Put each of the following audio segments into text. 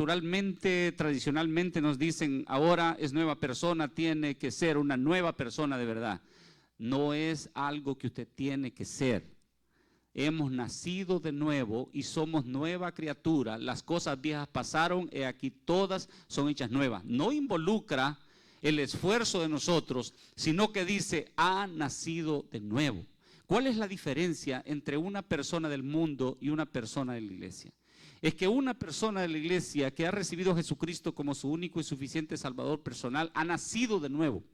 culturalmente, tradicionalmente nos dicen, ahora es nueva persona, tiene que ser una nueva persona de verdad. No es algo que usted tiene que ser. Hemos nacido de nuevo y somos nueva criatura. Las cosas viejas pasaron y aquí todas son hechas nuevas. No involucra el esfuerzo de nosotros, sino que dice, ha nacido de nuevo. ¿Cuál es la diferencia entre una persona del mundo y una persona de la iglesia? Es que una persona de la iglesia que ha recibido a Jesucristo como su único y suficiente Salvador personal, ha nacido de nuevo,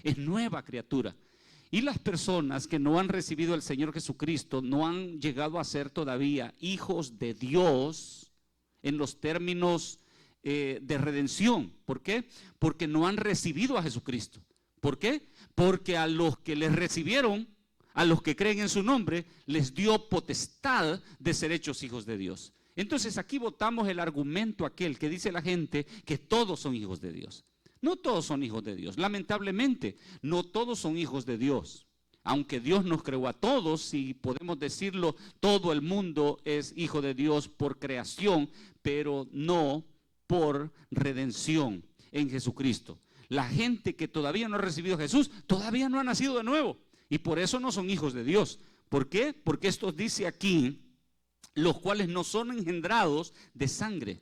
es nueva criatura. Y las personas que no han recibido al Señor Jesucristo no han llegado a ser todavía hijos de Dios en los términos de redención. ¿Por qué? Porque no han recibido a Jesucristo. ¿Por qué? Porque a los que les recibieron, a los que creen en su nombre, les dio potestad de ser hechos hijos de Dios. Entonces aquí botamos el argumento aquel que dice la gente que todos son hijos de Dios. No todos son hijos de Dios, lamentablemente, no todos son hijos de Dios. Aunque Dios nos creó a todos, si podemos decirlo, todo el mundo es hijo de Dios por creación, pero no por redención en Jesucristo. La gente que todavía no ha recibido a Jesús, todavía no ha nacido de nuevo, y por eso no son hijos de Dios. ¿Por qué? Porque esto dice aquí, los cuales no son engendrados de sangre.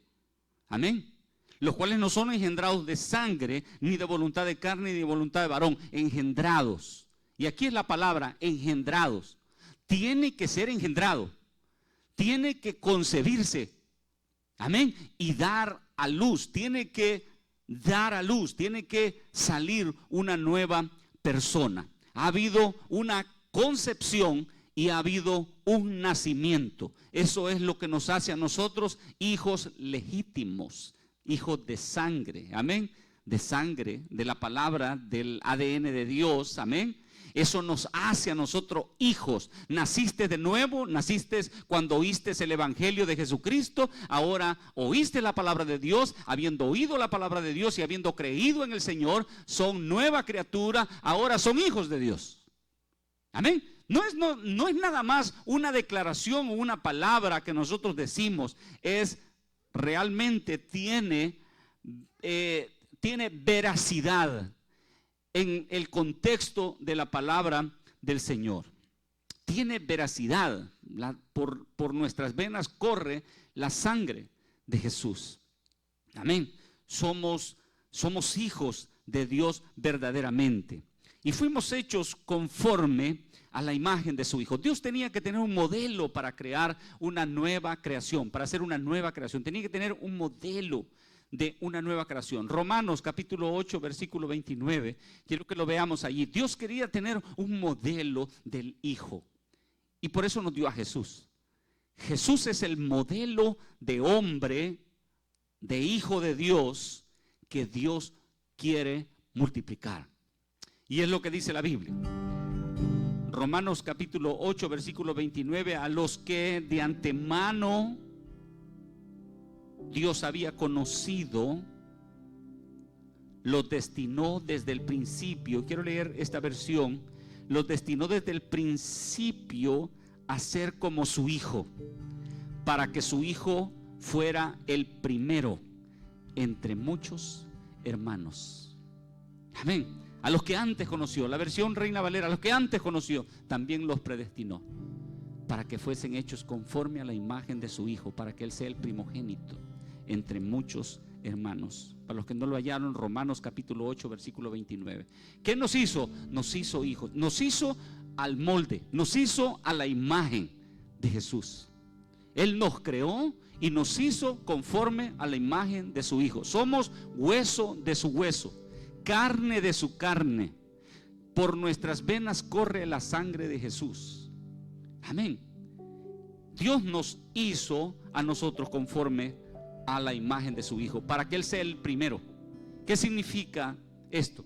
Amén. Los cuales no son engendrados de sangre, ni de voluntad de carne, ni de voluntad de varón, engendrados. Y aquí es la palabra, engendrados. Tiene que ser engendrado, tiene que concebirse, amén, y dar a luz, tiene que dar a luz, tiene que salir una nueva persona. Ha habido una concepción y ha habido un nacimiento. Eso es lo que nos hace a nosotros hijos legítimos. Hijos de sangre, amén, de sangre, de la palabra, del ADN de Dios, amén. Eso nos hace a nosotros hijos. Naciste de nuevo, naciste cuando oíste el evangelio de Jesucristo. Ahora oíste la palabra de Dios, habiendo oído la palabra de Dios y habiendo creído en el Señor, son nueva criatura, ahora son hijos de Dios. Amén. No es nada más una declaración o una palabra que nosotros decimos, es realmente tiene veracidad en el contexto de la palabra del Señor. Tiene veracidad. Por nuestras venas corre la sangre de Jesús. Amén. Somos hijos de Dios verdaderamente. Y fuimos hechos conforme a la imagen de su Hijo. Dios tenía que tener un modelo para crear una nueva creación, para hacer una nueva creación. Tenía que tener un modelo de una nueva creación. Romanos capítulo 8, versículo 29. Quiero que lo veamos allí. Dios quería tener un modelo del Hijo. Y por eso nos dio a Jesús. Jesús es el modelo de hombre, de Hijo de Dios, que Dios quiere multiplicar. Y es lo que dice la Biblia. Romanos capítulo 8, versículo 29, a los que de antemano Dios había conocido, los destinó desde el principio. Quiero leer esta versión. Los destinó desde el principio a ser como su Hijo, para que su Hijo fuera el primero entre muchos hermanos. Amén. A los que antes conoció, la versión Reina Valera, a los que antes conoció, también los predestinó para que fuesen hechos conforme a la imagen de su Hijo, para que Él sea el primogénito entre muchos hermanos. Para los que no lo hallaron, Romanos capítulo 8, versículo 29. ¿Qué nos hizo? Nos hizo hijos, nos hizo al molde, nos hizo a la imagen de Jesús. Él nos creó y nos hizo conforme a la imagen de su Hijo. Somos hueso de su hueso, carne de su carne. Por nuestras venas corre la sangre de Jesús. Amén. Dios nos hizo a nosotros conforme a la imagen de su Hijo, para que Él sea el primero. ¿Qué significa esto?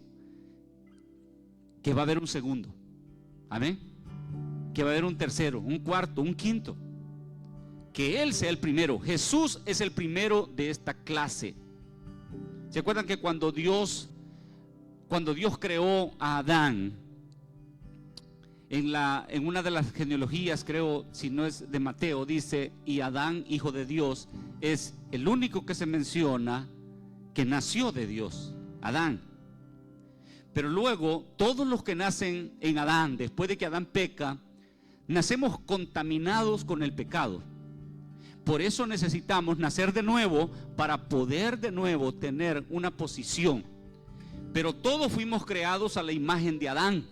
Que va a haber un segundo. Amén. Que va a haber un tercero, un cuarto, un quinto. Que Él sea el primero. Jesús es el primero de esta clase. ¿Se acuerdan que cuando Dios creó a Adán, En una de las genealogías, creo, si no es de Mateo, dice, y Adán, hijo de Dios, es el único que se menciona que nació de Dios, Adán. Pero luego, todos los que nacen en Adán, después de que Adán peca, nacemos contaminados con el pecado. Por eso necesitamos nacer de nuevo para poder de nuevo tener una posición. Pero todos fuimos creados a la imagen de Adán.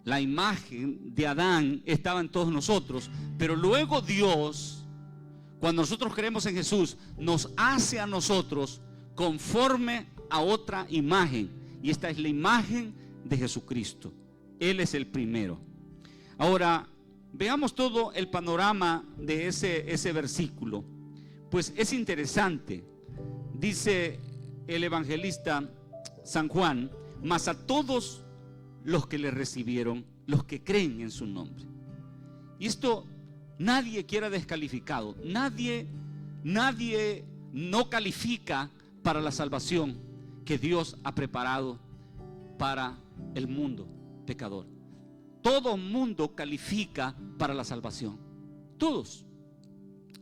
La imagen de Adán estaba en todos nosotros, pero luego Dios, cuando nosotros creemos en Jesús, nos hace a nosotros conforme a otra imagen, y esta es la imagen de Jesucristo. Él es el primero. Ahora, veamos todo el panorama de ese versículo. Pues es interesante. Dice el evangelista San Juan, mas a todos los que le recibieron, los que creen en su nombre. Y esto nadie quiera descalificado. Nadie no califica para la salvación que Dios ha preparado para el mundo pecador. Todo mundo califica para la salvación. Todos.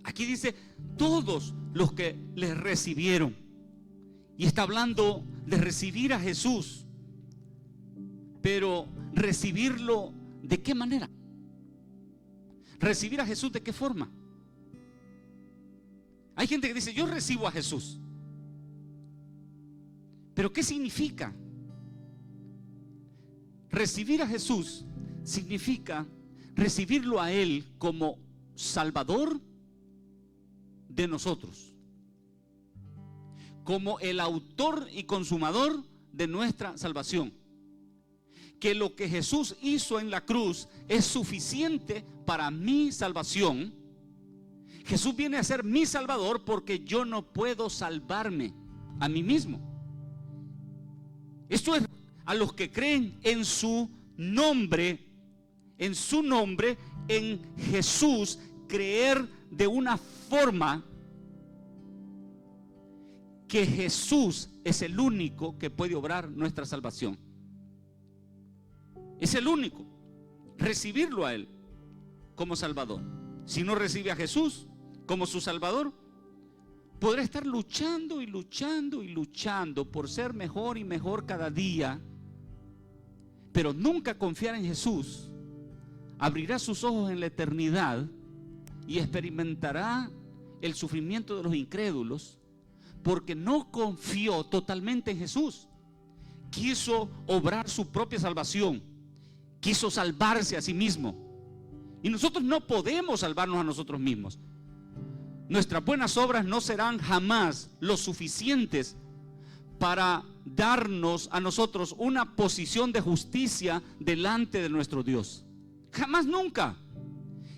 Aquí dice todos los que le recibieron. Y está hablando de recibir a Jesús. Pero recibirlo, ¿de qué manera? ¿Recibir a Jesús de qué forma? Hay gente que dice, yo recibo a Jesús. ¿Pero qué significa? Recibir a Jesús significa recibirlo a Él como Salvador de nosotros, como el autor y consumador de nuestra salvación. Que lo que Jesús hizo en la cruz es suficiente para mi salvación. Jesús viene a ser mi Salvador porque yo no puedo salvarme a mí mismo. Esto es a los que creen en su nombre, en Jesús, creer de una forma que Jesús es el único que puede obrar nuestra salvación. Es el único. Recibirlo a Él como Salvador. Si no recibe a Jesús como su Salvador, podrá estar luchando y luchando y luchando por ser mejor y mejor cada día, pero nunca confiar en Jesús. Abrirá sus ojos en la eternidad y experimentará el sufrimiento de los incrédulos, porque no confió totalmente en Jesús. Quiso obrar su propia salvación, quiso salvarse a sí mismo. Y nosotros no podemos salvarnos a nosotros mismos. Nuestras buenas obras no serán jamás lo suficientes para darnos a nosotros una posición de justicia delante de nuestro Dios. Jamás, nunca.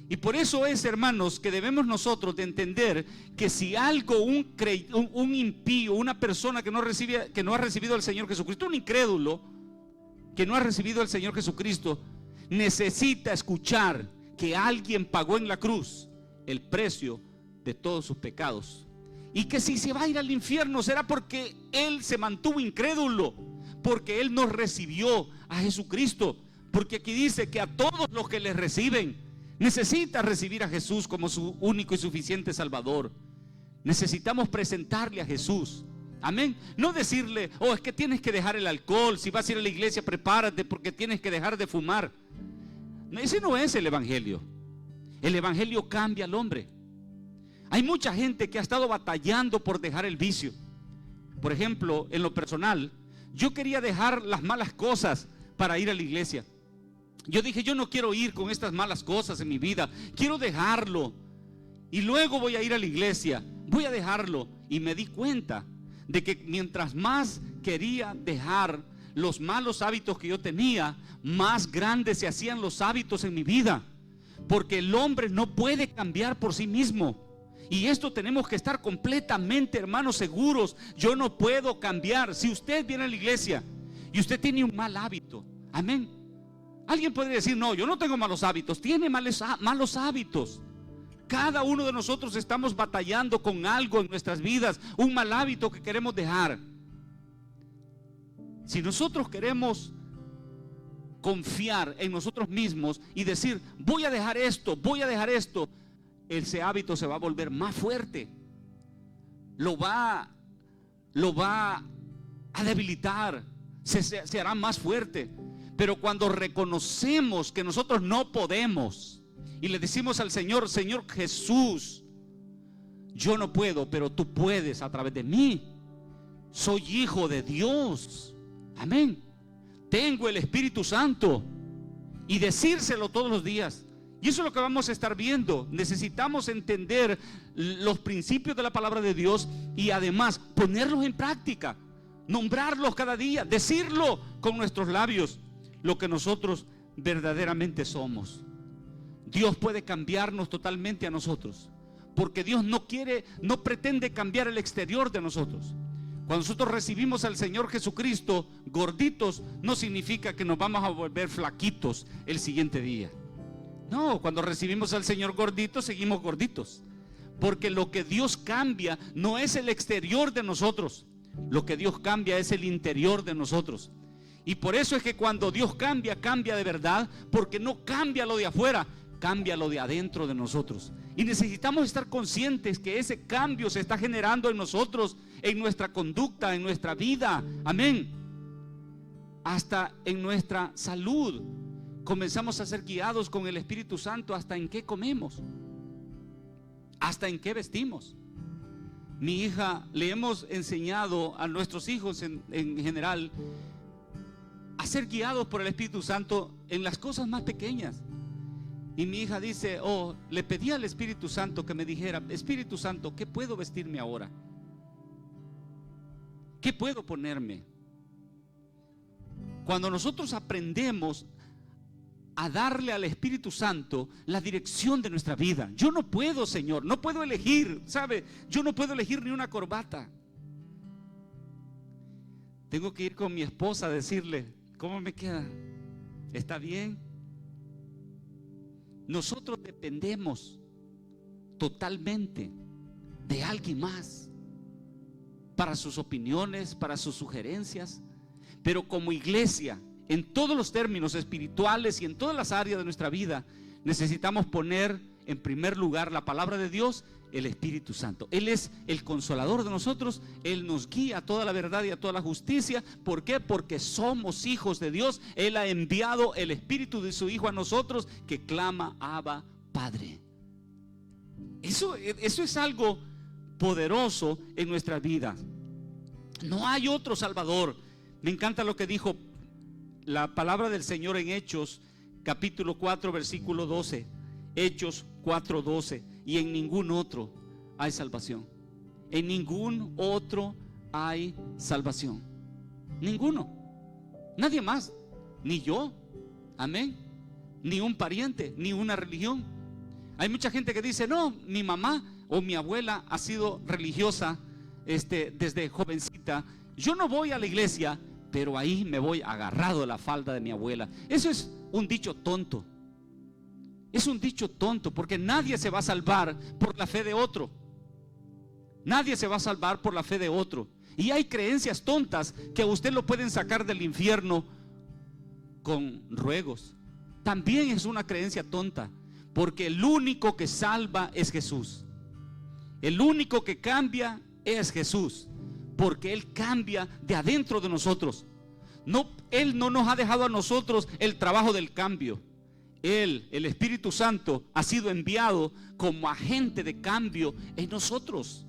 Y por eso es, hermanos, que debemos nosotros de entender que si algo, un impío, una persona que no ha recibido al Señor Jesucristo, un incrédulo que no ha recibido al Señor Jesucristo, necesita escuchar que alguien pagó en la cruz el precio de todos sus pecados, y que si se va a ir al infierno será porque él se mantuvo incrédulo, porque él no recibió a Jesucristo. Porque aquí dice que a todos los que le reciben, necesita recibir a Jesús como su único y suficiente Salvador. Necesitamos presentarle a Jesús. Amén. No decirle, oh, es que tienes que dejar el alcohol, si vas a ir a la iglesia prepárate porque tienes que dejar de fumar. Ese no es el evangelio. El evangelio cambia al hombre. Hay mucha gente que ha estado batallando por dejar el vicio. Por ejemplo, en lo personal, yo quería dejar las malas cosas para ir a la iglesia. Yo dije, yo no quiero ir con estas malas cosas en mi vida, quiero dejarlo. Y luego voy a ir a la iglesia, voy a dejarlo. Y me di cuenta de que mientras más quería dejar los malos hábitos que yo tenía, más grandes se hacían los hábitos en mi vida. Porque el hombre no puede cambiar por sí mismo. Y esto tenemos que estar completamente, hermanos, seguros. Yo no puedo cambiar. Si usted viene a la iglesia y usted tiene un mal hábito, amén. Alguien podría decir, no, yo no tengo malos hábitos. Tiene malos hábitos. Cada uno de nosotros estamos batallando con algo en nuestras vidas, un mal hábito que queremos dejar. Si nosotros queremos confiar en nosotros mismos y decir, voy a dejar esto, ese hábito se va a volver más fuerte. Lo va a debilitar, se hará más fuerte. Pero cuando reconocemos que nosotros no podemos y le decimos al Señor, Señor Jesús, yo no puedo, pero tú puedes a través de mí. Soy hijo de Dios. Amén. Tengo el Espíritu Santo. Y decírselo todos los días. Y eso es lo que vamos a estar viendo. Necesitamos entender los principios de la palabra de Dios y además ponerlos en práctica. Nombrarlos cada día. Decirlo con nuestros labios. Lo que nosotros verdaderamente somos. Dios puede cambiarnos totalmente a nosotros. Porque Dios no pretende cambiar el exterior de nosotros. Cuando nosotros recibimos al Señor Jesucristo gorditos, no significa que nos vamos a volver flaquitos el siguiente día. No, cuando recibimos al Señor gordito, seguimos gorditos. Porque lo que Dios cambia no es el exterior de nosotros. Lo que Dios cambia es el interior de nosotros. Y por eso es que cuando Dios cambia, cambia de verdad. Porque no cambia lo de afuera, cambia lo de adentro de nosotros. Y necesitamos estar conscientes que ese cambio se está generando en nosotros, en nuestra conducta, en nuestra vida. Amén. Hasta en nuestra salud. Comenzamos a ser guiados con el Espíritu Santo hasta en qué comemos, hasta en qué vestimos. Mi hija, le hemos enseñado a nuestros hijos en general a ser guiados por el Espíritu Santo en las cosas más pequeñas. Y mi hija dice, le pedí al Espíritu Santo que me dijera, Espíritu Santo, ¿qué puedo vestirme ahora? ¿Qué puedo ponerme? Cuando nosotros aprendemos a darle al Espíritu Santo la dirección de nuestra vida. Yo no puedo, Señor, no puedo elegir, ¿sabe? Yo no puedo elegir ni una corbata. Tengo que ir con mi esposa a decirle, ¿cómo me queda? ¿Está bien? Nosotros dependemos totalmente de alguien más para sus opiniones, para sus sugerencias. Pero como iglesia, en todos los términos espirituales y en todas las áreas de nuestra vida, necesitamos poner en primer lugar la palabra de Dios, el Espíritu Santo. Él es el consolador de nosotros. Él nos guía a toda la verdad y a toda la justicia. ¿Por qué? Porque somos hijos de Dios. Él ha enviado el Espíritu de su Hijo a nosotros, que clama, Abba, Padre. Eso es algo poderoso en nuestras vidas. No hay otro Salvador. Me encanta lo que dijo la palabra del Señor en Hechos capítulo 4 versículo 12. Hechos 4:12. Y en ningún otro hay salvación. En ningún otro hay salvación. Ninguno. Nadie más. Ni yo. Amén. Ni un pariente, ni una religión. Hay mucha gente que dice, no, mi mamá o mi abuela ha sido religiosa desde jovencita. Yo no voy a la iglesia, pero ahí me voy agarrado de la falda de mi abuela. Eso es un dicho tonto. Es un dicho tonto, porque nadie se va a salvar por la fe de otro. Nadie se va a salvar por la fe de otro. Y hay creencias tontas que a usted lo pueden sacar del infierno con ruegos. También es una creencia tonta, porque el único que salva es Jesús. El único que cambia es Jesús, porque Él cambia de adentro de nosotros. Él no nos ha dejado a nosotros el trabajo del cambio. Él, el Espíritu Santo, ha sido enviado como agente de cambio en nosotros.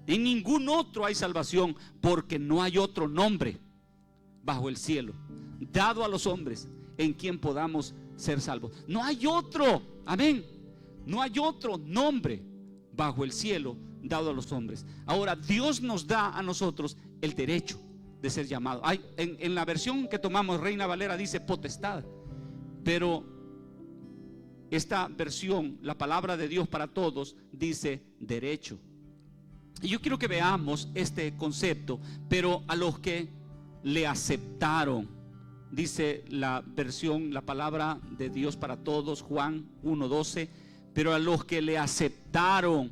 En ningún otro hay salvación, porque no hay otro nombre bajo el cielo dado a los hombres en quien podamos ser salvos. No hay otro, amén. No hay otro nombre bajo el cielo dado a los hombres. Ahora, Dios nos da a nosotros el derecho de ser llamados. En la versión que tomamos, Reina Valera dice potestad, pero esta versión, la palabra de Dios para todos, dice derecho. Y yo quiero que veamos este concepto, pero a los que le aceptaron, dice la versión, la palabra de Dios para todos, Juan 1:12, pero a los que le aceptaron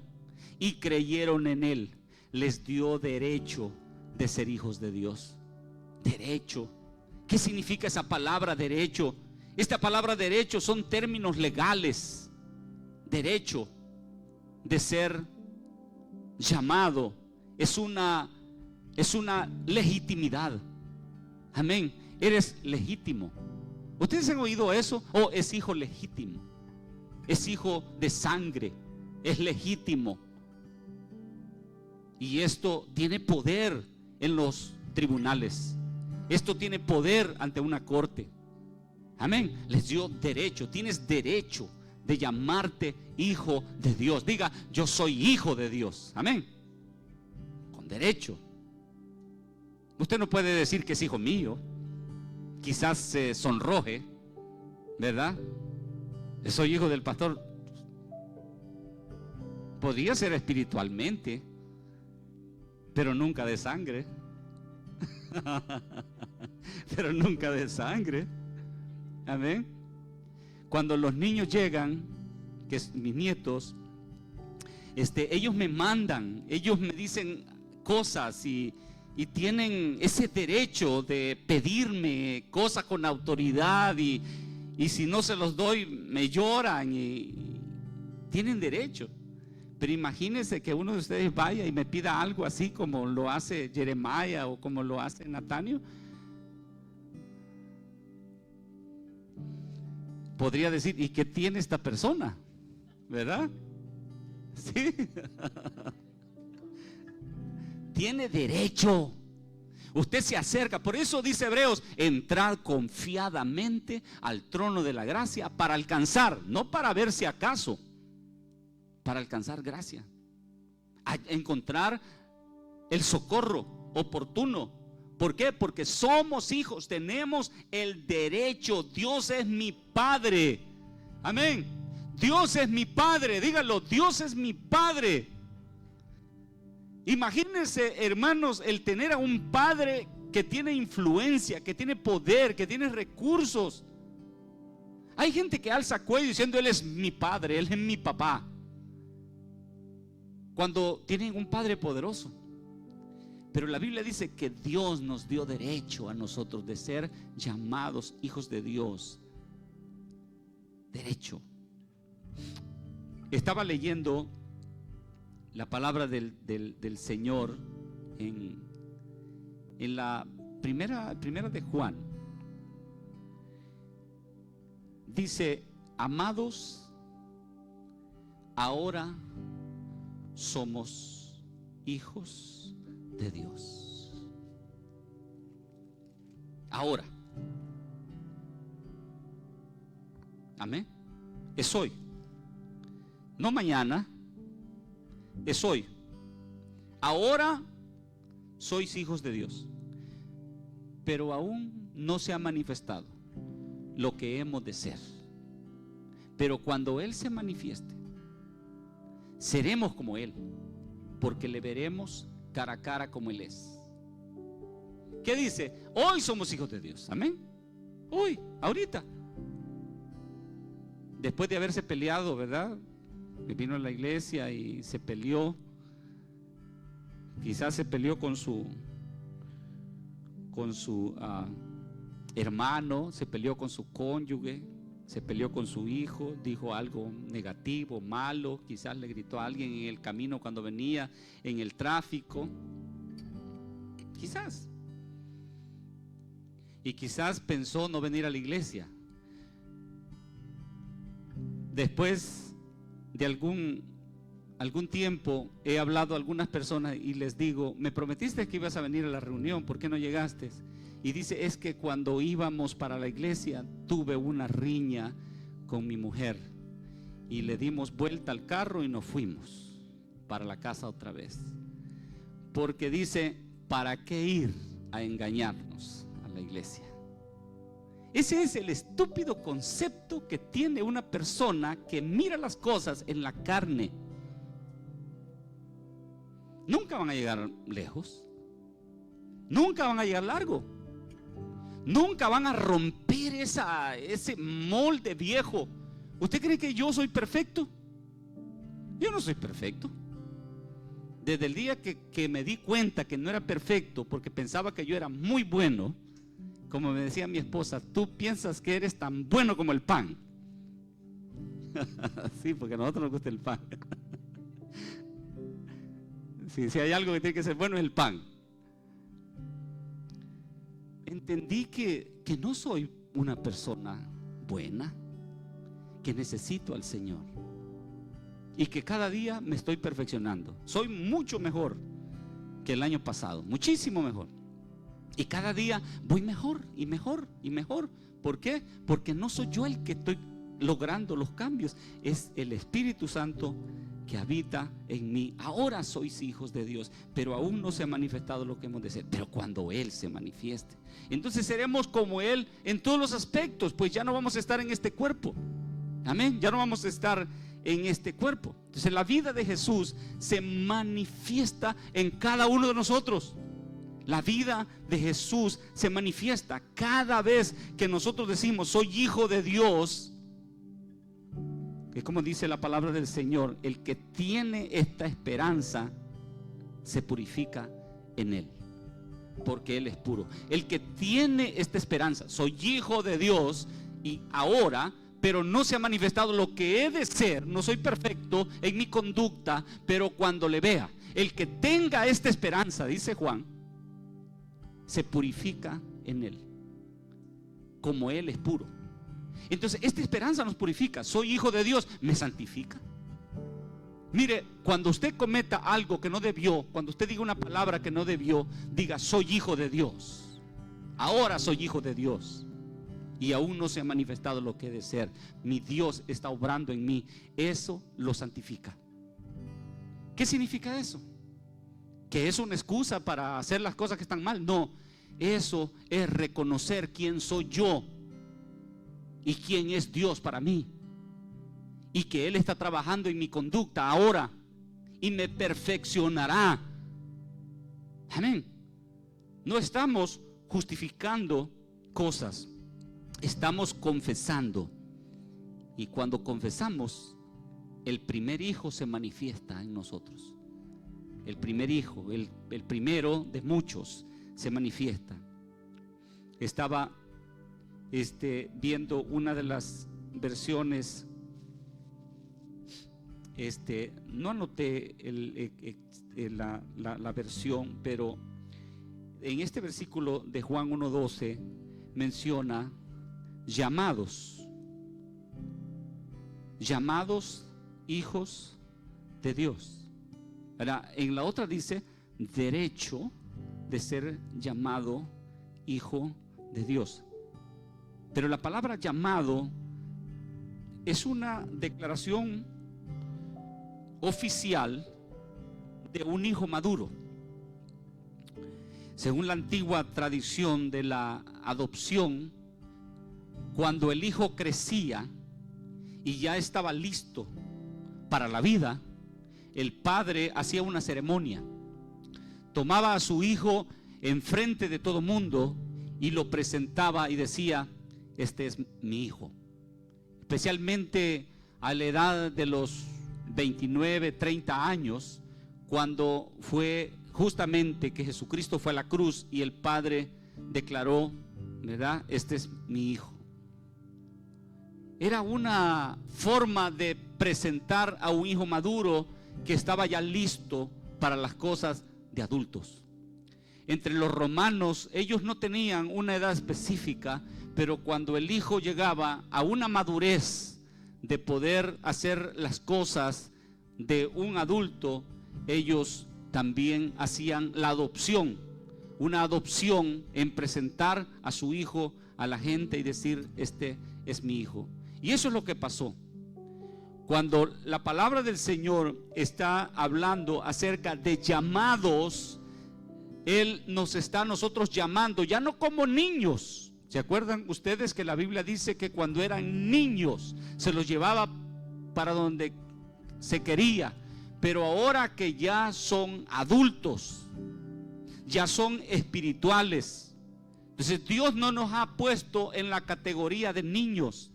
y creyeron en Él, les dio derecho de ser hijos de Dios. Derecho. ¿Qué significa esa palabra derecho? Esta palabra derecho son términos legales. Derecho de ser llamado es una legitimidad. Amén. Eres legítimo. ¿Ustedes han oído eso? Oh, es hijo legítimo. Es hijo de sangre. Es legítimo. Y esto tiene poder en los tribunales. Esto tiene poder ante una corte. Amén. Les dio derecho. Tienes derecho de llamarte hijo de Dios. Diga, yo soy hijo de Dios. Amén. Con derecho. Usted no puede decir que es hijo mío. Quizás se sonroje, ¿verdad? Soy hijo del pastor. Podría ser espiritualmente, pero nunca de sangre. Pero nunca de sangre. Amén. Cuando los niños llegan, que es mis nietos, ellos me mandan, ellos me dicen cosas y tienen ese derecho de pedirme cosas con autoridad y si no se los doy me lloran y tienen derecho. Pero imagínense que uno de ustedes vaya y me pida algo así como lo hace Jeremiah o como lo hace Natanio. Podría decir, ¿y qué tiene esta persona? ¿Verdad? Sí. Tiene derecho. Usted se acerca. Por eso dice Hebreos: entrar confiadamente al trono de la gracia para alcanzar, no para ver si acaso, para alcanzar gracia, a encontrar el socorro oportuno. ¿Por qué? Porque somos hijos, tenemos el derecho. Dios es mi Padre. Amén. Dios es mi Padre. Dígalo, Dios es mi Padre. Imagínense, hermanos, el tener a un padre que tiene influencia, que tiene poder, que tiene recursos. Hay gente que alza cuello diciendo: Él es mi padre, Él es mi papá, cuando tienen un padre poderoso. Pero la Biblia dice que Dios nos dio derecho a nosotros de ser llamados hijos de Dios. Derecho. Estaba leyendo la palabra del Señor en la primera de Juan. Dice: amados, ahora somos hijos de Dios. Ahora. Amén. Es hoy. No mañana. Es hoy. Ahora sois hijos de Dios. Pero aún no se ha manifestado lo que hemos de ser. Pero cuando Él se manifieste, seremos como Él, porque le veremos cara a cara como Él es. ¿Qué dice? Hoy somos hijos de Dios. Amén. Hoy, ahorita. Después de haberse peleado, ¿verdad? Vino a la iglesia y se peleó. Quizás se peleó con su hermano, se peleó con su cónyuge, se peleó con su hijo, dijo algo negativo, malo, quizás le gritó a alguien en el camino cuando venía en el tráfico, quizás. Y quizás pensó no venir a la iglesia. Después de algún tiempo he hablado a algunas personas y les digo: me prometiste que ibas a venir a la reunión, ¿por qué no llegaste? Y dice: es que cuando íbamos para la iglesia tuve una riña con mi mujer y le dimos vuelta al carro y nos fuimos para la casa otra vez. Porque dice: ¿para qué ir a engañarnos a la iglesia? Ese es el estúpido concepto que tiene una persona que mira las cosas en la carne. Nunca van a llegar lejos. Nunca van a llegar largo. Nunca van a romper ese molde viejo. ¿Usted cree que yo soy perfecto? Yo no soy perfecto. Desde el día que me di cuenta que no era perfecto, porque pensaba que yo era muy bueno, Como me decía mi esposa, tú piensas que eres tan bueno como el pan. Sí, porque a nosotros nos gusta el pan. Sí, si hay algo que tiene que ser bueno es el pan. Entendí que no soy una persona buena, que necesito al Señor y que cada día me estoy perfeccionando. Soy mucho mejor que el año pasado, muchísimo mejor. Y cada día voy mejor y mejor y mejor. ¿Por qué? Porque no soy yo el que estoy logrando los cambios, es el Espíritu Santo que habita en mí. Ahora sois hijos de Dios, pero aún no se ha manifestado lo que hemos de ser. Pero cuando Él se manifieste, entonces seremos como Él en todos los aspectos, pues ya no vamos a estar en este cuerpo. Amén, ya no vamos a estar en este cuerpo. Entonces la vida de Jesús se manifiesta en cada uno de nosotros. La vida de Jesús se manifiesta cada vez que nosotros decimos soy hijo de Dios. Es como dice la palabra del Señor: el que tiene esta esperanza se purifica en Él, porque Él es puro. El que tiene esta esperanza, soy hijo de Dios y ahora, pero no se ha manifestado lo que he de ser, no soy perfecto en mi conducta, pero cuando le vea, el que tenga esta esperanza, dice Juan, se purifica en Él, como Él es puro. Entonces esta esperanza nos purifica. Soy hijo de Dios, me santifica. Mire, cuando usted cometa algo que no debió, cuando usted diga una palabra que no debió, diga soy hijo de Dios. Ahora soy hijo de Dios y aún no se ha manifestado lo que he de ser. Mi Dios está obrando en mí. Eso lo santifica. ¿Qué significa eso? ¿Que es una excusa para hacer las cosas que están mal? No, eso es reconocer quién soy yo y quién es Dios para mí, y que Él está trabajando en mi conducta ahora y me perfeccionará. Amén. No estamos justificando cosas, estamos confesando, y cuando confesamos, el primer hijo se manifiesta en nosotros. El primer hijo, el primero de muchos, se manifiesta. Estaba viendo una de las versiones, no anoté la versión, pero en este versículo de Juan 1:12 menciona llamados hijos de Dios. Ahora, en la otra dice derecho de ser llamado hijo de Dios. Pero la palabra llamado es una declaración oficial de un hijo maduro. Según la antigua tradición de la adopción, cuando el hijo crecía y ya estaba listo para la vida, el padre hacía una ceremonia, tomaba a su hijo enfrente de todo mundo y lo presentaba y decía: este es mi hijo. Especialmente a la edad de los 29, 30 años, cuando fue justamente que Jesucristo fue a la cruz y el Padre declaró, ¿verdad? Este es mi hijo. Era una forma de presentar a un hijo maduro que estaba ya listo para las cosas de adultos. Entre los romanos, ellos no tenían una edad específica, pero cuando el hijo llegaba a una madurez de poder hacer las cosas de un adulto, ellos también hacían la adopción, una adopción en presentar a su hijo a la gente y decir: este es mi hijo. Y eso es lo que pasó. Cuando la palabra del Señor está hablando acerca de llamados, Él nos está a nosotros llamando, ya no como niños. ¿Se acuerdan ustedes que la Biblia dice que cuando eran niños se los llevaba para donde se quería? Pero ahora que ya son adultos, ya son espirituales, entonces Dios no nos ha puesto en la categoría de niños.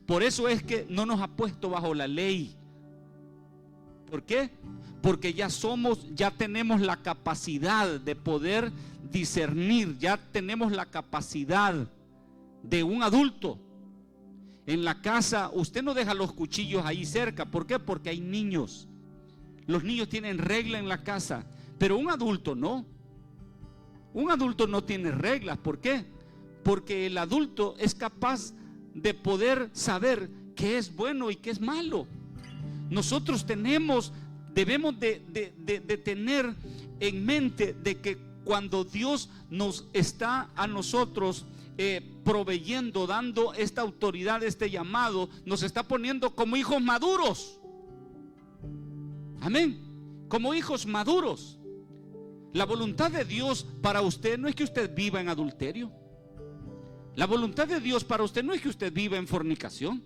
Por eso es que no nos ha puesto bajo la ley, ¿Por qué? Porque ya tenemos la capacidad de poder discernir, ya tenemos la capacidad de un adulto. En la casa usted no deja los cuchillos ahí cerca. ¿Por qué? Porque hay niños. Los niños tienen regla en la casa, pero un adulto no. Un adulto no tiene reglas. ¿Por qué? Porque el adulto es capaz de poder saber qué es bueno y qué es malo. Nosotros debemos de tener en mente de que cuando Dios nos está a nosotros proveyendo, dando esta autoridad, este llamado, nos está poniendo como hijos maduros. Amén. Como hijos maduros. La voluntad de Dios para usted no es que usted viva en adulterio. La voluntad de Dios para usted no es que usted viva en fornicación.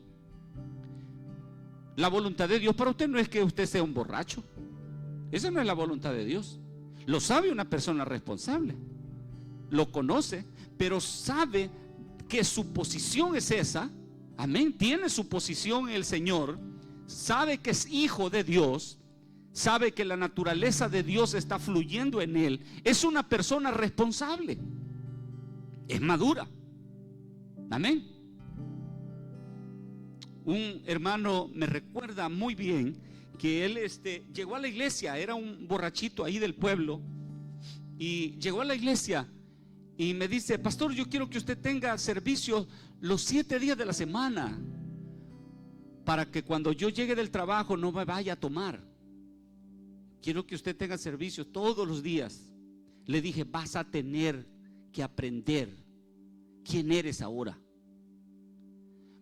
La voluntad de Dios para usted no es que usted sea un borracho. Esa no es la voluntad de Dios. Lo sabe una persona responsable. Lo conoce, pero sabe que su posición es esa. Amén. Tiene su posición en el Señor. Sabe que es hijo de Dios. Sabe que la naturaleza de Dios está fluyendo en él. Es una persona responsable. Es madura. Amén. Un hermano me recuerda muy bien que él llegó a la iglesia. Era un borrachito ahí del pueblo. Y llegó a la iglesia y me dice: pastor, yo quiero que usted tenga servicio los 7 días de la semana, para que cuando yo llegue del trabajo no me vaya a tomar. Quiero que usted tenga servicio todos los días. Le dije: vas a tener que aprender quién eres ahora.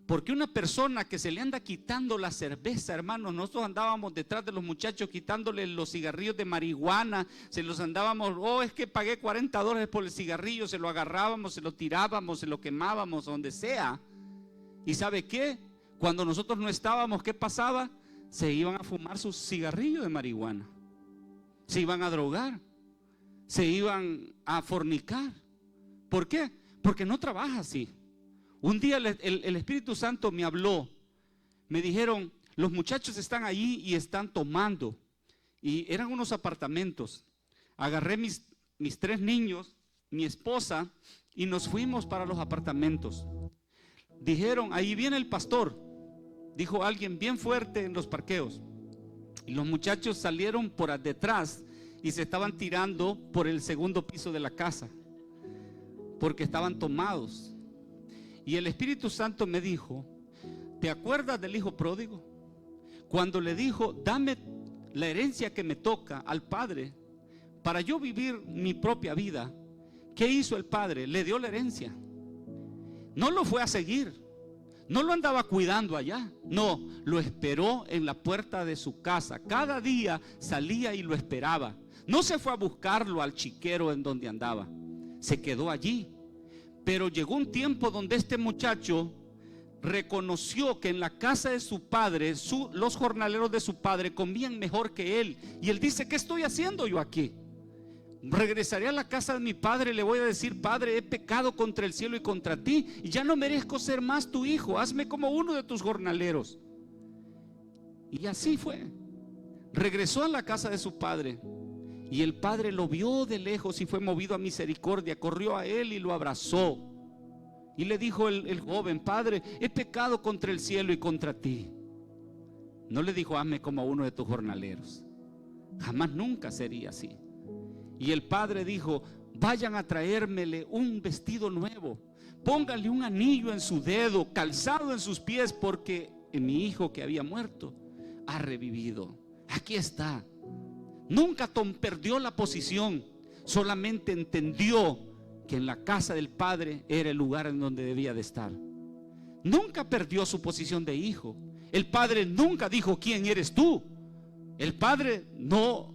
Porque una persona que se le anda quitando la cerveza, hermanos, nosotros andábamos detrás de los muchachos quitándole los cigarrillos de marihuana, se los andábamos, es que pagué $40 por el cigarrillo, se lo agarrábamos, se lo tirábamos, se lo quemábamos, donde sea. ¿Y sabe qué? Cuando nosotros no estábamos, ¿qué pasaba? Se iban a fumar sus cigarrillos de marihuana, se iban a drogar, se iban a fornicar. ¿Por qué? Porque no trabaja así. Un día el Espíritu Santo me habló. Me dijeron: los muchachos están allí y están tomando. Y eran unos apartamentos. Agarré mis 3 niños, mi esposa, y nos fuimos para los apartamentos. Dijeron: ahí viene el pastor. Dijo alguien bien fuerte en los parqueos. Y los muchachos salieron por detrás y se estaban tirando por el segundo piso de la casa, porque estaban tomados. Y el Espíritu Santo me dijo: ¿te acuerdas del hijo pródigo? Cuando le dijo: dame la herencia que me toca al padre para yo vivir mi propia vida. ¿Qué hizo el padre? Le dio la herencia. No lo fue a seguir, no lo andaba cuidando allá, no, lo esperó en la puerta de su casa. Cada día salía y lo esperaba. No se fue a buscarlo al chiquero en donde andaba, se quedó allí. Pero llegó un tiempo donde este muchacho reconoció que en la casa de su padre, los jornaleros de su padre comían mejor que él. Y él dice: ¿qué estoy haciendo yo aquí? Regresaré a la casa de mi padre, le voy a decir: padre, he pecado contra el cielo y contra ti, y ya no merezco ser más tu hijo. Hazme como uno de tus jornaleros. Y así fue. Regresó a la casa de su padre. Y el padre lo vio de lejos y fue movido a misericordia. Corrió a él y lo abrazó. Y le dijo el joven: padre, he pecado contra el cielo y contra ti. No le dijo: hazme como a uno de tus jornaleros. Jamás, nunca sería así. Y el padre dijo: vayan a traérmele un vestido nuevo, pónganle un anillo en su dedo, calzado en sus pies, porque mi hijo que había muerto ha revivido. Aquí está. Nunca perdió la posición, solamente entendió que en la casa del padre era el lugar en donde debía de estar. Nunca perdió su posición de hijo. El padre nunca dijo: ¿quién eres tú? El padre no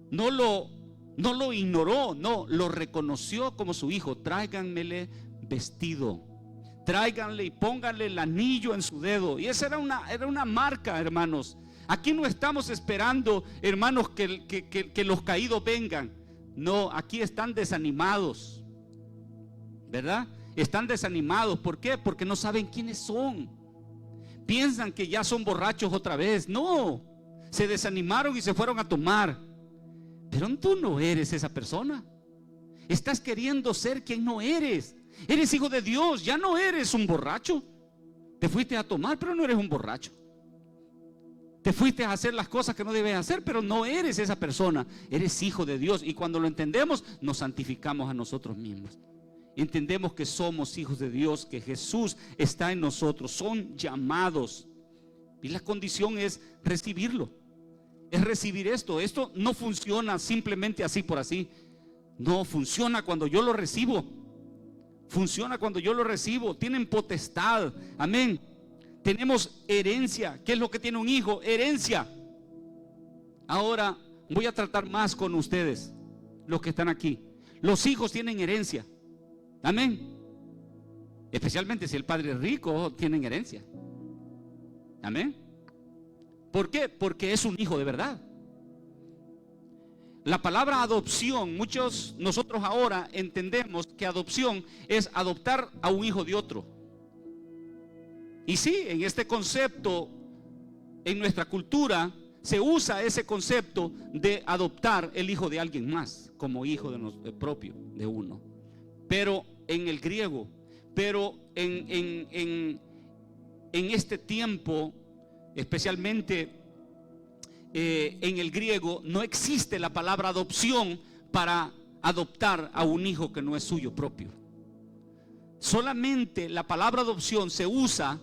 lo ignoró, no, lo reconoció como su hijo. Tráiganmele vestido, tráiganle y pónganle el anillo en su dedo. Y esa era una marca, hermanos. Aquí no estamos esperando, hermanos, que los caídos vengan. No, aquí están desanimados, ¿verdad? Están desanimados. ¿Por qué? Porque no saben quiénes son. Piensan que ya son borrachos otra vez. No, se desanimaron y se fueron a tomar. Pero tú no eres esa persona. Estás queriendo ser quien no eres. Eres hijo de Dios, ya no eres un borracho. Te fuiste a tomar, pero no eres un borracho. Te fuiste a hacer las cosas que no debes hacer, pero no eres esa persona. Eres hijo de Dios. Y cuando lo entendemos, nos santificamos a nosotros mismos. Entendemos que somos hijos de Dios, que Jesús está en nosotros. Son llamados. Y la condición es recibirlo. Es recibir esto. Esto no funciona simplemente así por así. No, funciona cuando yo lo recibo. Funciona cuando yo lo recibo. Tienen potestad. Amén. Tenemos herencia. ¿Qué es lo que tiene un hijo? Herencia. Ahora voy a tratar más con ustedes, los que están aquí. Los hijos tienen herencia. Amén. Especialmente si el padre es rico, tienen herencia. Amén. ¿Por qué? Porque es un hijo de verdad. La palabra adopción, nosotros ahora entendemos que adopción es adoptar a un hijo de otro. Y sí, en este concepto, en nuestra cultura, se usa ese concepto de adoptar el hijo de alguien más como hijo propio de uno. Pero en el griego, pero en este tiempo, especialmente en el griego, no existe la palabra adopción para adoptar a un hijo que no es suyo propio. Solamente la palabra adopción se usa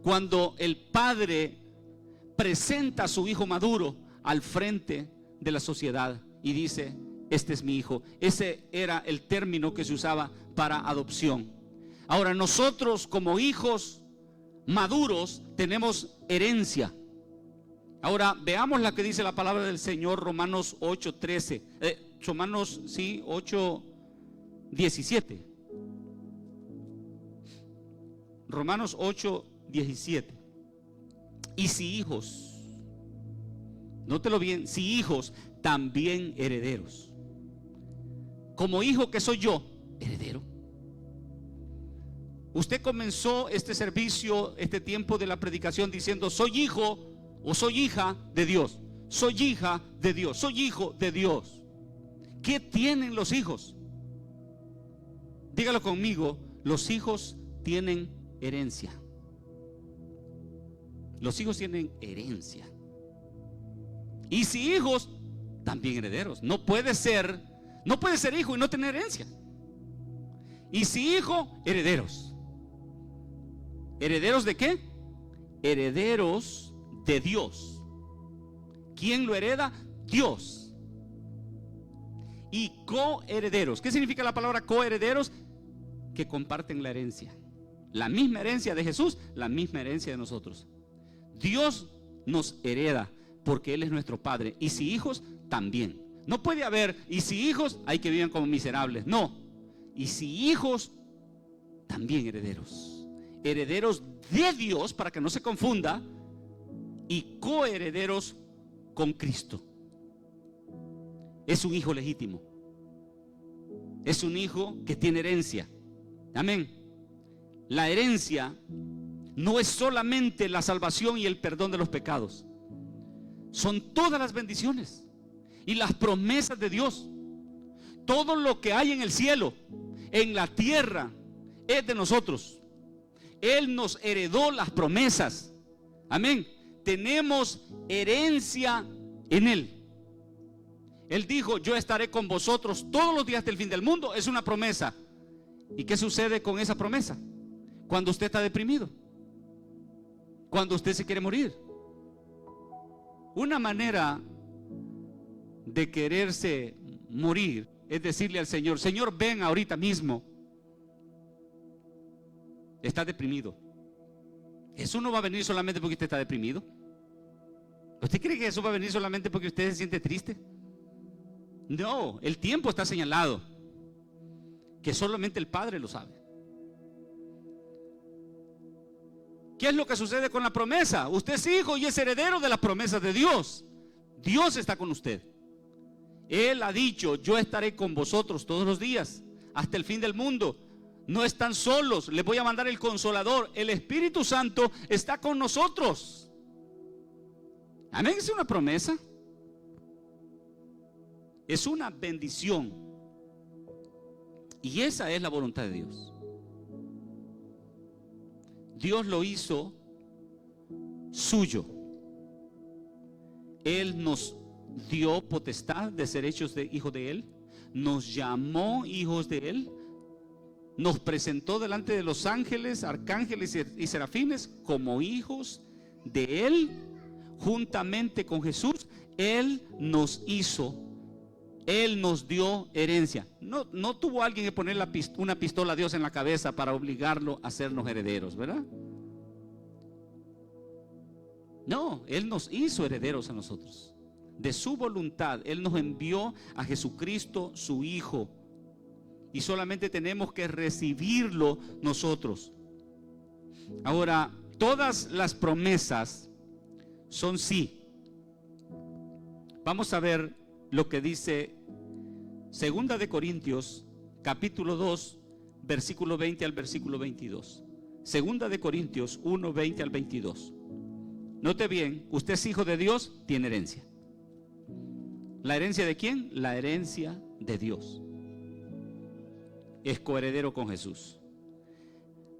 cuando el padre presenta a su hijo maduro al frente de la sociedad y dice: este es mi hijo. Ese era el término que se usaba para adopción. Ahora, nosotros como hijos maduros tenemos herencia. Ahora veamos la que dice la palabra del Señor, Romanos 8:13. Romanos 8:17. Romanos 8:17. Y si hijos, nótelo bien, si hijos, también herederos. Como hijo que soy yo, heredero. Usted comenzó este servicio, este tiempo de la predicación diciendo: soy hijo o soy hija de Dios. Soy hija de Dios, soy hijo de Dios. ¿Qué tienen los hijos? Dígalo conmigo: los hijos tienen herencia. Los hijos tienen herencia. Y si hijos, también herederos. No puede ser hijo y no tener herencia. Y si hijo, herederos. ¿Herederos de qué? Herederos de Dios. ¿Quién lo hereda? Dios. Y coherederos. ¿Qué significa la palabra coherederos? Que comparten la herencia. La misma herencia de Jesús, la misma herencia de nosotros. Dios nos hereda porque Él es nuestro Padre. Y si hijos, también. No puede haber y si hijos, hay que viven como miserables. No. Y si hijos, también herederos. Herederos de Dios, para que no se confunda, y coherederos con Cristo. Es un hijo legítimo. Es un hijo que tiene herencia. Amén. La herencia no es solamente la salvación y el perdón de los pecados. Son todas las bendiciones y las promesas de Dios. Todo lo que hay en el cielo, en la tierra, es de nosotros. Él nos heredó las promesas. Amén. Tenemos herencia en Él. Él dijo: yo estaré con vosotros todos los días del fin del mundo. Es una promesa. ¿Y qué sucede con esa promesa? Cuando usted está deprimido, cuando usted se quiere morir. Una manera de quererse morir es decirle al Señor: Señor, ven ahorita mismo. Está deprimido. Eso no va a venir solamente porque usted está deprimido. ¿Usted cree que eso va a venir solamente porque usted se siente triste? No, el tiempo está señalado, que solamente el Padre lo sabe. ¿Qué es lo que sucede con la promesa? Usted es hijo y es heredero de las promesas de Dios. Dios está con usted. Él ha dicho: yo estaré con vosotros todos los días hasta el fin del mundo. No están solos, les voy a mandar el Consolador. El Espíritu Santo está con nosotros. Amén, es una promesa. Es una bendición. Y esa es la voluntad de Dios. Dios lo hizo suyo. Él nos dio potestad de ser hechos de hijos de Él. Nos llamó hijos de Él. Nos presentó delante de los ángeles, arcángeles y serafines como hijos de Él. Juntamente con Jesús, Él nos hizo. Él nos dio herencia. No tuvo alguien que poner una pistola a Dios en la cabeza para obligarlo a hacernos herederos, ¿verdad? No, Él nos hizo herederos a nosotros. De su voluntad, Él nos envió a Jesucristo, su Hijo. Y solamente tenemos que recibirlo nosotros. Ahora, todas las promesas son sí. Vamos a ver lo que dice Segunda de Corintios, capítulo 2, versículo 20 al versículo 22. Segunda de Corintios 1, 20 al 22. Note bien, usted es hijo de Dios, tiene herencia. ¿La herencia de quién? La herencia de Dios. Es coheredero con Jesús.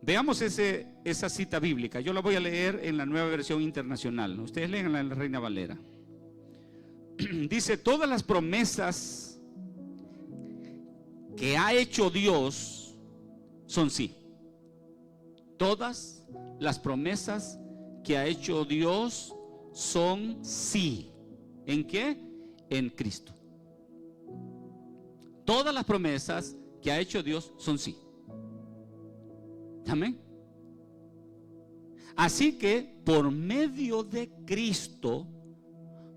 Veamos esa cita bíblica. Yo la voy a leer en la Nueva Versión Internacional. Ustedes leen en la Reina Valera. Dice: todas las promesas que ha hecho Dios son sí. Todas las promesas que ha hecho Dios son sí. ¿En qué? En Cristo. Todas las promesas que ha hecho Dios son sí. Amén. Así que por medio de Cristo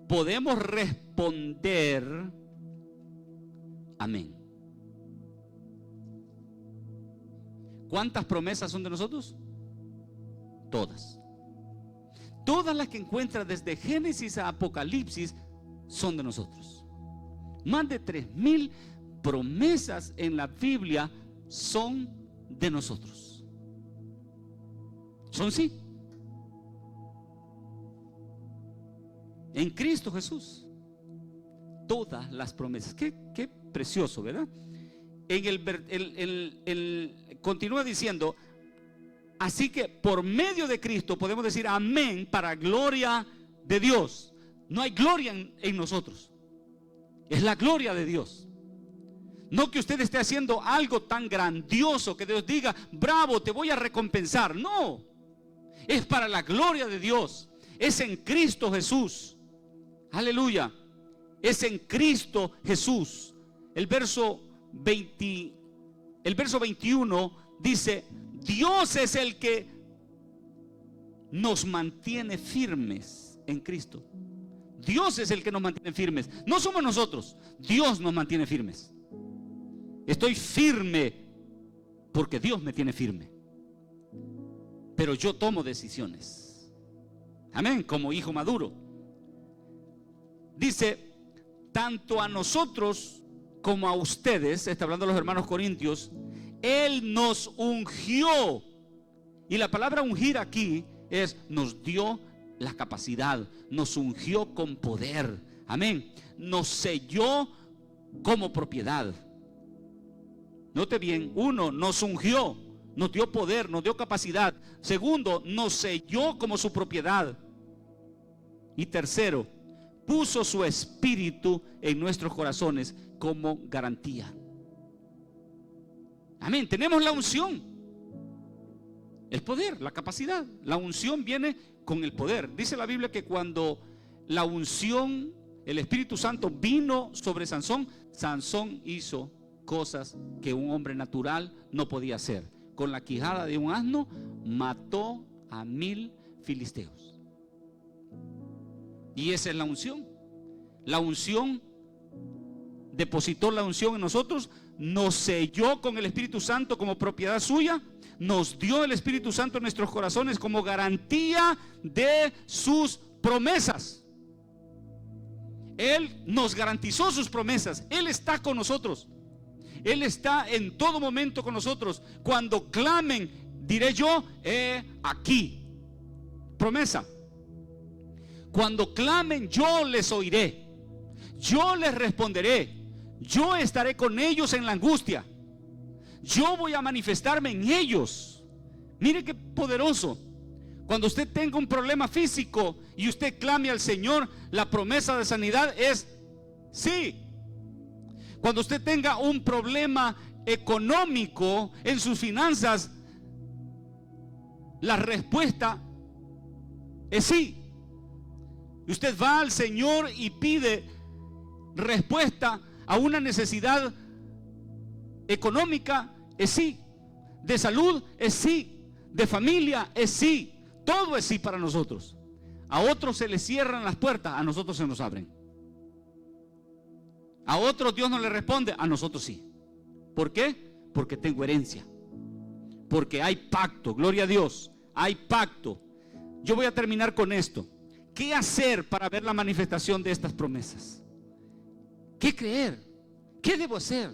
podemos responder amén. ¿Cuántas promesas son de nosotros? Todas. Todas las que encuentras desde Génesis a Apocalipsis son de nosotros. Más de 3,000 promesas en la Biblia son de nosotros. Son sí. En Cristo Jesús. Todas las promesas. Qué precioso, ¿verdad? Continúa diciendo: así que por medio de Cristo podemos decir amén para gloria de Dios. No hay gloria en nosotros. Es la gloria de Dios. No que usted esté haciendo algo tan grandioso que Dios diga: bravo, te voy a recompensar. No, es para la gloria de Dios. Es en Cristo Jesús. Aleluya. Es en Cristo Jesús. El verso 21 dice: Dios es el que nos mantiene firmes en Cristo. Dios es el que nos mantiene firmes. No somos nosotros. Dios nos mantiene firmes. Estoy firme porque Dios me tiene firme. Pero yo tomo decisiones. Amén, como hijo maduro. Dice: tanto a nosotros como a ustedes, está hablando los hermanos corintios, Él nos ungió. Y la palabra ungir aquí es: nos dio la capacidad, nos ungió con poder. Amén. Nos selló como propiedad. Note bien: uno, nos ungió, nos dio poder, nos dio capacidad. Segundo, nos selló como su propiedad. Y tercero, puso su espíritu en nuestros corazones como garantía. Amén. Tenemos la unción, el poder, la capacidad. La unción viene con el poder. Dice la Biblia que cuando la unción, el Espíritu Santo vino sobre Sansón, Sansón hizo cosas que un hombre natural no podía hacer. Con la quijada de un asno mató a 1000 filisteos. Y esa es la unción. La unción depositó la unción en nosotros, nos selló con el Espíritu Santo como propiedad suya, nos dio el Espíritu Santo en nuestros corazones como garantía de sus promesas. Él nos garantizó sus promesas. Él está con nosotros. Él está en todo momento con nosotros. Cuando clamen, diré yo, aquí. Promesa. Cuando clamen, yo les oiré. Yo les responderé. Yo estaré con ellos en la angustia. Yo voy a manifestarme en ellos. Mire qué poderoso. Cuando usted tenga un problema físico y usted clame al Señor, la promesa de sanidad es sí. Cuando usted tenga un problema económico en sus finanzas, la respuesta es sí. Usted va al Señor y pide respuesta a una necesidad económica, es sí. De salud, es sí. De familia, es sí. Todo es sí para nosotros. A otros se les cierran las puertas, a nosotros se nos abren. A otros Dios no le responde, a nosotros sí. ¿Por qué? Porque tengo herencia. Porque hay pacto, gloria a Dios, hay pacto. Yo voy a terminar con esto. ¿Qué hacer para ver la manifestación de estas promesas? ¿Qué creer? ¿Qué debo hacer?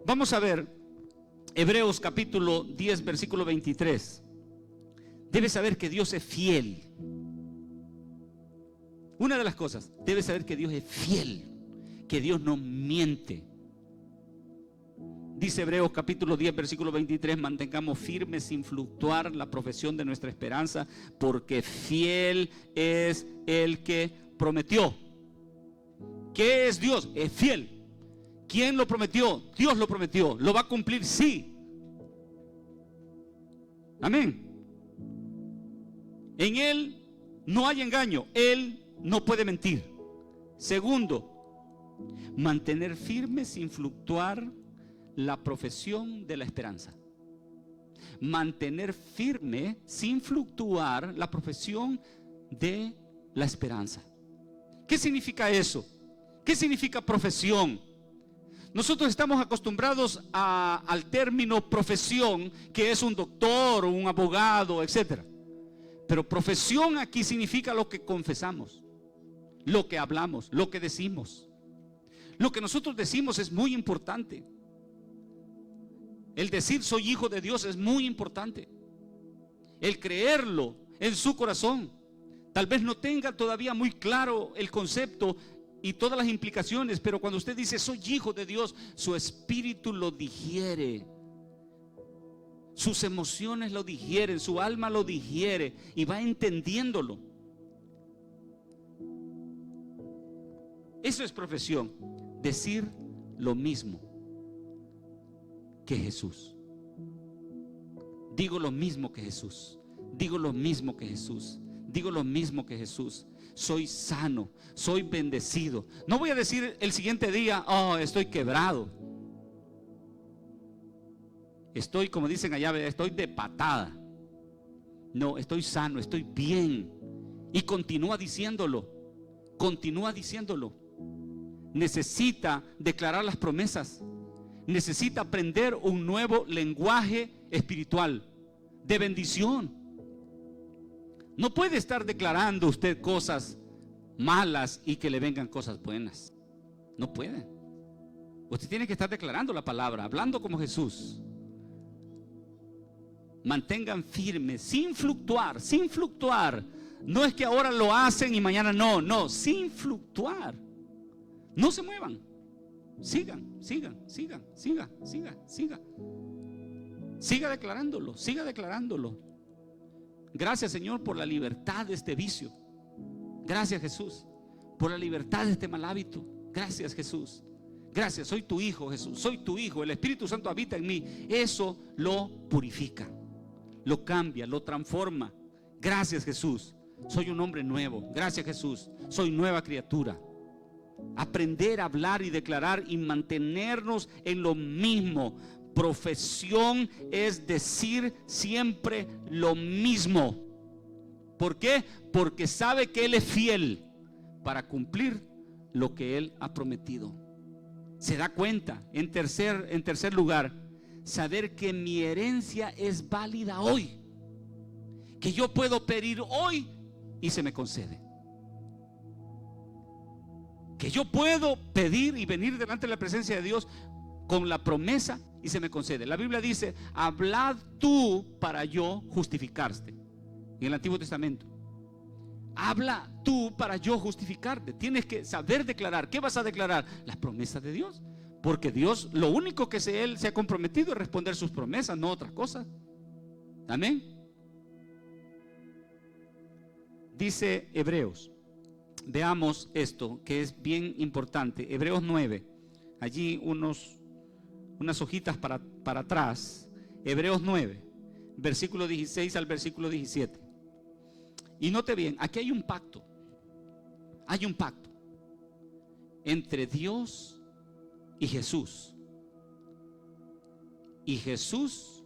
Vamos a ver Hebreos capítulo 10, versículo 23. Debes saber que Dios es fiel. Una de las cosas, debes saber que Dios es fiel, que Dios no miente. Dice Hebreos capítulo 10, versículo 23, mantengamos firmes sin fluctuar la profesión de nuestra esperanza, porque fiel es el que prometió. ¿Qué es Dios? Es fiel. ¿Quién lo prometió? Dios lo prometió. ¿Lo va a cumplir? Sí. Amén. En Él no hay engaño. Él no puede mentir. Segundo, mantener firme sin fluctuar la profesión de la esperanza. Mantener firme sin fluctuar la profesión de la esperanza. ¿Qué significa eso? ¿Qué significa profesión? Nosotros estamos acostumbrados al término profesión, que es un doctor o un abogado, etc. Pero profesión aquí significa lo que confesamos, lo que hablamos, lo que decimos. Lo que nosotros decimos es muy importante. El decir soy hijo de Dios es muy importante. El creerlo en su corazón. Tal vez no tenga todavía muy claro el concepto y todas las implicaciones, pero cuando usted dice soy hijo de Dios, su espíritu lo digiere, sus emociones lo digieren, su alma lo digiere y va entendiéndolo. Eso es profesión, decir lo mismo que Jesús. Digo lo mismo que Jesús. Digo lo mismo que Jesús. Digo lo mismo que Jesús. Soy sano, soy bendecido. No voy a decir el siguiente día, oh, estoy quebrado. Estoy, como dicen allá, estoy de patada. No, estoy sano, estoy bien. Y continúa diciéndolo. Continúa diciéndolo. Necesita declarar las promesas. Necesita aprender un nuevo lenguaje espiritual de bendición. No puede estar declarando usted cosas malas y que le vengan cosas buenas. No puede. Usted tiene que estar declarando la palabra, hablando como Jesús. Mantengan firmes, sin fluctuar, sin fluctuar. No es que ahora lo hacen y mañana no, no, sin fluctuar. No se muevan. Sigan, sigan, sigan, siga, siga, siga. Siga declarándolo, siga declarándolo. Gracias, Señor, por la libertad de este vicio. Gracias, Jesús, por la libertad de este mal hábito. Gracias, Jesús. Gracias, soy tu hijo, Jesús. Soy tu hijo, el Espíritu Santo habita en mí. Eso lo purifica, lo cambia, lo transforma. Gracias, Jesús. Soy un hombre nuevo. Gracias, Jesús. Soy nueva criatura. Aprender a hablar y declarar y mantenernos en lo mismo. Profesión es decir siempre lo mismo. ¿Por qué? Porque sabe que Él es fiel para cumplir lo que Él ha prometido. Se da cuenta, en tercer lugar, saber que mi herencia es válida hoy, que yo puedo pedir hoy y se me concede, que yo puedo pedir y venir delante de la presencia de Dios con la promesa y se me concede. La Biblia dice, hablad tú para yo justificarte, en el Antiguo Testamento. Habla tú para yo justificarte. Tienes que saber declarar. ¿Qué vas a declarar? Las promesas de Dios. Porque Dios, lo único que Él se ha comprometido es responder sus promesas, no otra cosa. Amén. Dice Hebreos. Veamos esto que es bien importante. Hebreos 9. Allí unas hojitas para atrás. Hebreos 9, versículo 16 al versículo 17. Y note bien, aquí hay un pacto. Hay un pacto entre Dios y Jesús. Y Jesús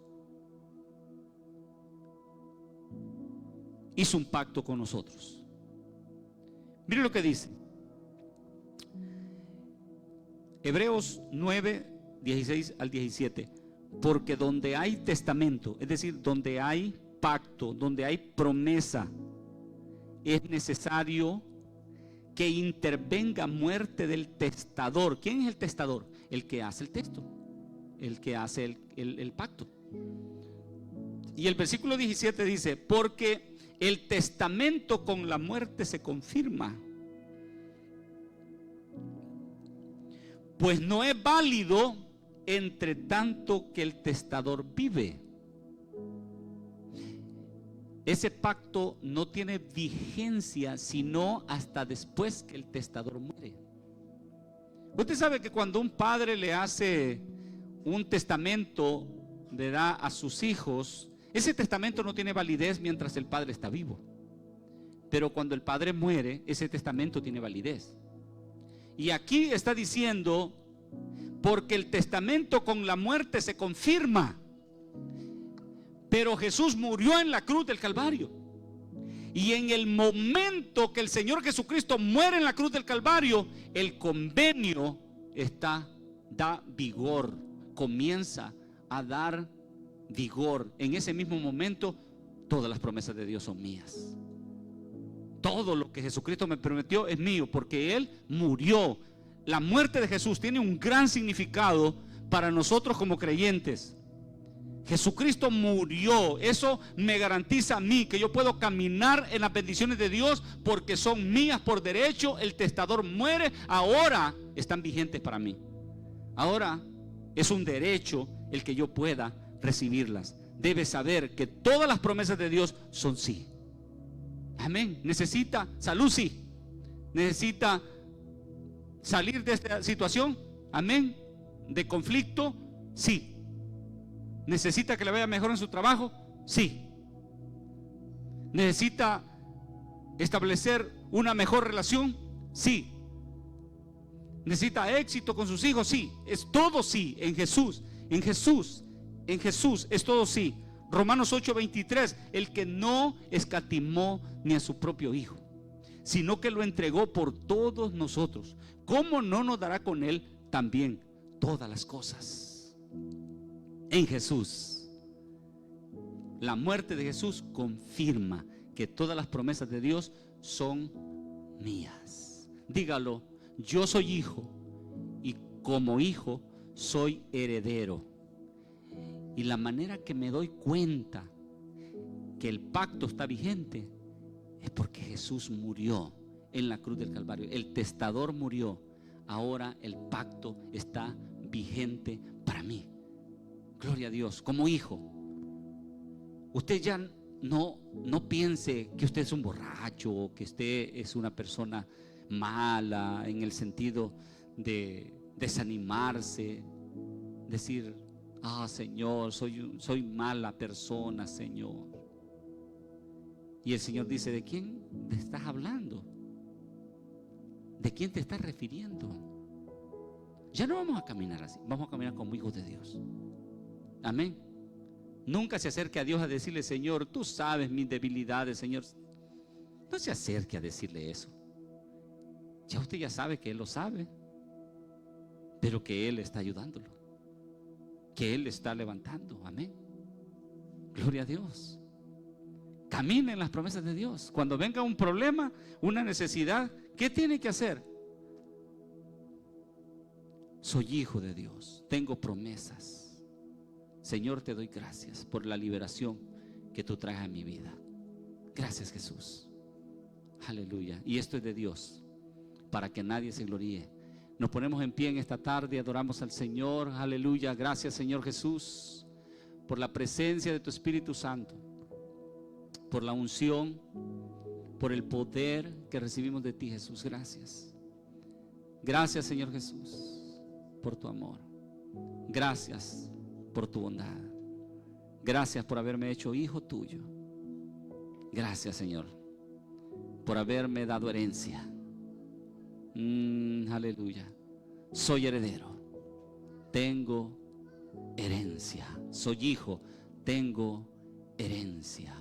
hizo un pacto con nosotros. Mire lo que dice. Hebreos 9, 16 al 17. Porque donde hay testamento, es decir, donde hay pacto, donde hay promesa, es necesario que intervenga muerte del testador. ¿Quién es el testador? El que hace el texto, el que hace el pacto. Y el versículo 17 dice: porque el testamento con la muerte se confirma, pues no es válido entre tanto que el testador vive. Ese pacto no tiene vigencia sino hasta después que el testador muere. Usted sabe que cuando un padre le hace un testamento, le da a sus hijos, ese testamento no tiene validez mientras el padre está vivo. Pero cuando el padre muere, ese testamento tiene validez. Y aquí está diciendo: porque el testamento con la muerte se confirma. Pero Jesús murió en la cruz del Calvario. Y en el momento que el Señor Jesucristo muere en la cruz del Calvario, el convenio da vigor, comienza a dar vigor. En ese mismo momento, todas las promesas de Dios son mías. Todo lo que Jesucristo me prometió es mío, porque Él murió. La muerte de Jesús tiene un gran significado para nosotros como creyentes. Jesucristo murió. Eso me garantiza a mí que yo puedo caminar en las bendiciones de Dios, porque son mías por derecho. El testador muere, ahora están vigentes para mí. Ahora es un derecho el que yo pueda recibirlas. Debe saber que todas las promesas de Dios son sí. Amén. Necesita salud, sí. Necesita salir de esta situación, amén, de conflicto, sí. Necesita que le vaya mejor en su trabajo, sí. Necesita establecer una mejor relación, sí. Necesita éxito con sus hijos, sí. Es todo sí en Jesús. En Jesús es todo sí. Romanos 8:23, el que no escatimó ni a su propio hijo, sino que lo entregó por todos nosotros, ¿cómo no nos dará con él también todas las cosas? En Jesús, la muerte de Jesús confirma que todas las promesas de Dios son mías. Dígalo: yo soy hijo, y como hijo soy heredero. Y la manera que me doy cuenta que el pacto está vigente es porque Jesús murió en la cruz del Calvario. El testador murió. Ahora el pacto está vigente para mí. Gloria a Dios. Como hijo, usted ya no piense que usted es un borracho, o que usted es una persona mala, en el sentido de desanimarse, decir: Señor, soy mala persona, Señor. Y el Señor dice: ¿de quién te estás hablando? ¿De quién te estás refiriendo? Ya no vamos a caminar así, vamos a caminar como hijos de Dios. Amén. Nunca se acerque a Dios a decirle: Señor, tú sabes mis debilidades, Señor. No se acerque a decirle eso. Ya usted ya sabe que Él lo sabe, pero que Él está ayudándolo, que Él está levantando. Amén. Gloria a Dios. Camine en las promesas de Dios. Cuando venga un problema, una necesidad, ¿qué tiene que hacer? Soy hijo de Dios, tengo promesas. Señor, te doy gracias por la liberación que tú traes a mi vida. Gracias, Jesús. Aleluya. Y esto es de Dios, para que nadie se gloríe. Nos ponemos en pie en esta tarde, adoramos al Señor. Aleluya. Gracias, Señor Jesús, por la presencia de tu Espíritu Santo, por la unción, por el poder que recibimos de ti, Jesús. Gracias. Gracias, Señor Jesús, por tu amor. Gracias por tu bondad. Gracias por haberme hecho hijo tuyo. Gracias, Señor, por haberme dado herencia. Aleluya. Soy heredero. Tengo herencia. Soy hijo. Tengo herencia.